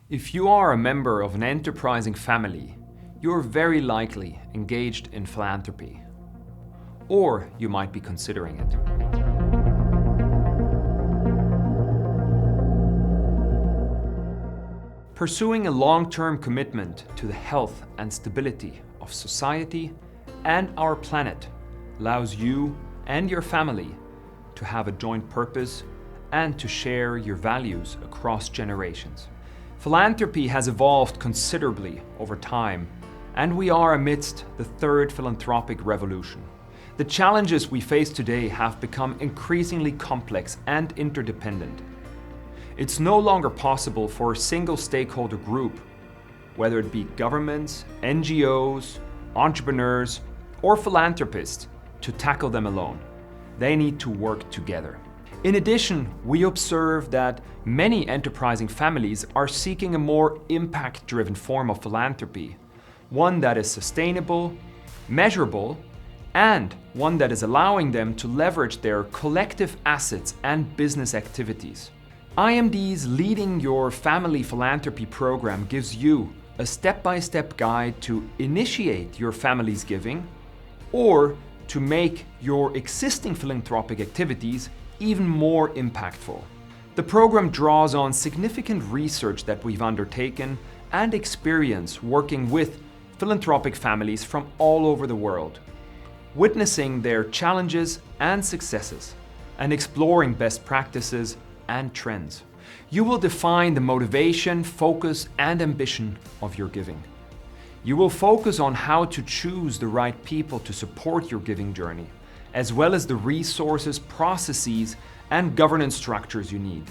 If you are a member of an enterprising family, you're very likely engaged in philanthropy, or you might be considering it. Pursuing a long-term commitment to the health and stability of society and our planet allows you and your family to have a joint purpose and to share your values across generations. Philanthropy has evolved considerably over time, and we are amidst the third philanthropic revolution. The challenges we face today have become increasingly complex and interdependent. It's no longer possible for a single stakeholder group, whether it be governments, NGOs, entrepreneurs, or philanthropists, to tackle them alone. They need to work together. In addition, we observe that many enterprising families are seeking a more impact-driven form of philanthropy, one that is sustainable, measurable, and one that is allowing them to leverage their collective assets and business activities. IMD's Leading Your Family Philanthropy program gives you a step-by-step guide to initiate your family's giving or to make your existing philanthropic activities even more impactful. The program draws on significant research that we've undertaken and experience working with philanthropic families from all over the world, witnessing their challenges and successes, and exploring best practices and trends. You will define the motivation, focus, and ambition of your giving. You will focus on how to choose the right people to support your giving journey, as well as the resources, processes, and governance structures you need.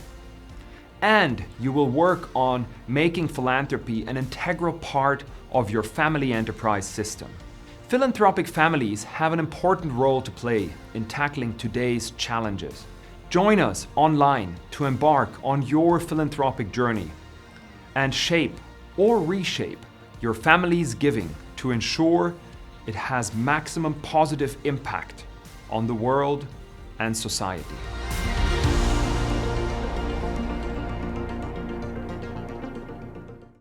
And you will work on making philanthropy an integral part of your family enterprise system. Philanthropic families have an important role to play in tackling today's challenges. Join us online to embark on your philanthropic journey and shape or reshape your family's giving to ensure it has maximum positive impact on the world and society.